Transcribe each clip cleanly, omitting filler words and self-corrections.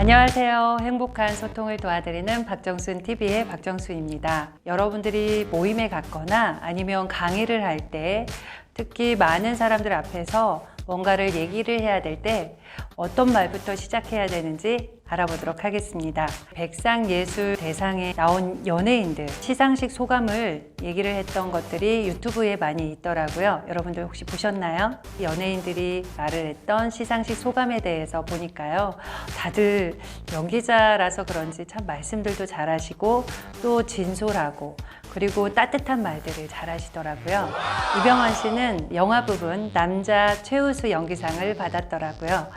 안녕하세요. 행복한 소통을 도와드리는 박정순 TV의 박정수입니다. 여러분들이 모임에 갔거나 아니면 강의를 할 때 특히 많은 사람들 앞에서 뭔가를 얘기를 해야 될 때 어떤 말부터 시작해야 되는지 알아보도록 하겠습니다. 백상예술대상에 나온 연예인들 시상식 소감을 얘기를 했던 것들이 유튜브에 많이 있더라고요. 여러분들 혹시 보셨나요? 연예인들이 말을 했던 시상식 소감에 대해서 보니까요. 다들 연기자라서 그런지 참 말씀들도 잘하시고 또 진솔하고 그리고 따뜻한 말들을 잘하시더라고요. 이병헌 씨는 영화 부분 남자 최우수 연기상을 받았더라고요.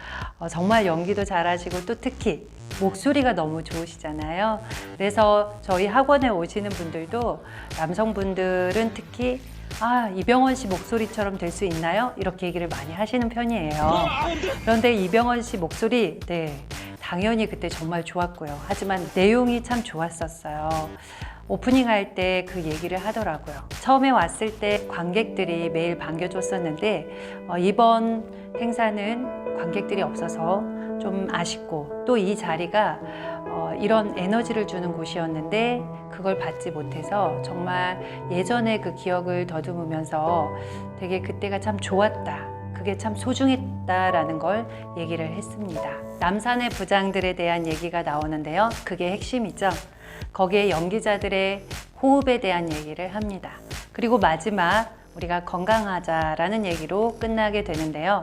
정말 연기도 잘하시고 또 특히 목소리가 너무 좋으시잖아요. 그래서 저희 학원에 오시는 분들도 남성분들은 특히 이병헌 씨 목소리처럼 될 수 있나요? 이렇게 얘기를 많이 하시는 편이에요. 그런데 이병헌 씨 목소리 당연히 그때 정말 좋았고요. 하지만 내용이 참 좋았었어요. 오프닝 할 때 그 얘기를 하더라고요. 처음에 왔을 때 관객들이 매일 반겨줬었는데 이번 행사는 관객들이 없어서 좀 아쉽고 또 이 자리가 이런 에너지를 주는 곳이었는데 그걸 받지 못해서 정말 예전의 그 기억을 더듬으면서 되게 그때가 참 좋았다. 그게 참 소중했다라는 걸 얘기를 했습니다. 남산의 부장들에 대한 얘기가 나오는데요. 그게 핵심이죠. 거기에 연기자들의 호흡에 대한 얘기를 합니다. 그리고 마지막 우리가 건강하자라는 얘기로 끝나게 되는데요.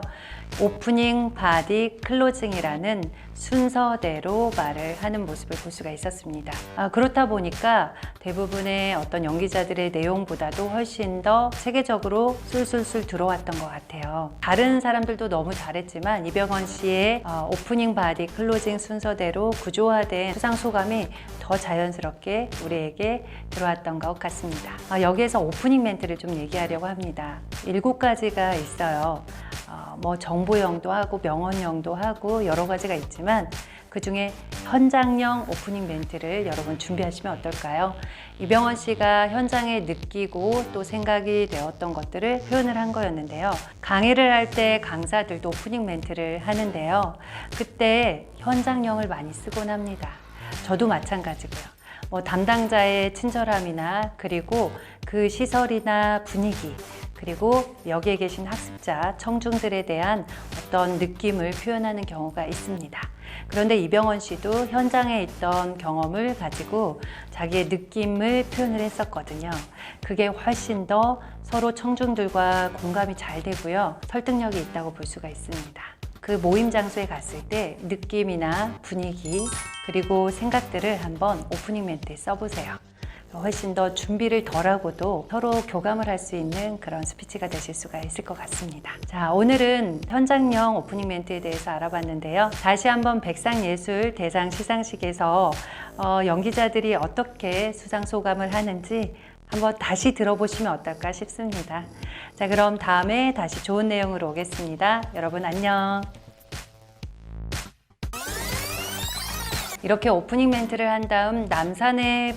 오프닝, 바디, 클로징이라는 순서대로 말을 하는 모습을 볼 수가 있었습니다. 그렇다 보니까 대부분의 어떤 연기자들의 내용보다도 훨씬 더 체계적으로 술술술 들어왔던 것 같아요. 다른 사람들도 너무 잘했지만 이병헌 씨의 오프닝, 바디, 클로징 순서대로 구조화된 수상 소감이 더 자연스럽게 우리에게 들어왔던 것 같습니다. 여기에서 오프닝 멘트를 좀 얘기하려고 합니다. 7가지가 있어요. 정보형도 하고 명언형도 하고 여러 가지가 있지만 그 중에 현장형 오프닝 멘트를 여러분 준비하시면 어떨까요? 이병헌 씨가 현장에 느끼고 또 생각이 되었던 것들을 표현을 한 거였는데요. 강의를 할 때 강사들도 오프닝 멘트를 하는데요. 그때 현장형을 많이 쓰곤 합니다. 저도 마찬가지고요. 담당자의 친절함이나 그리고 그 시설이나 분위기 그리고 여기에 계신 학습자, 청중들에 대한 어떤 느낌을 표현하는 경우가 있습니다. 그런데 이병헌 씨도 현장에 있던 경험을 가지고 자기의 느낌을 표현을 했었거든요. 그게 훨씬 더 서로 청중들과 공감이 잘 되고요. 설득력이 있다고 볼 수가 있습니다. 그 모임 장소에 갔을 때 느낌이나 분위기 그리고 생각들을 한번 오프닝 멘트에 써보세요. 훨씬 더 준비를 덜하고도 서로 교감을 할 수 있는 그런 스피치가 되실 수가 있을 것 같습니다. 자, 오늘은 현장형 오프닝 멘트에 대해서 알아봤는데요. 다시 한번 백상예술대상 시상식에서 연기자들이 어떻게 수상 소감을 하는지 한번 다시 들어보시면 어떨까 싶습니다. 자, 그럼 다음에 다시 좋은 내용으로 오겠습니다. 여러분 안녕. 이렇게 오프닝 멘트를 한 다음 남산의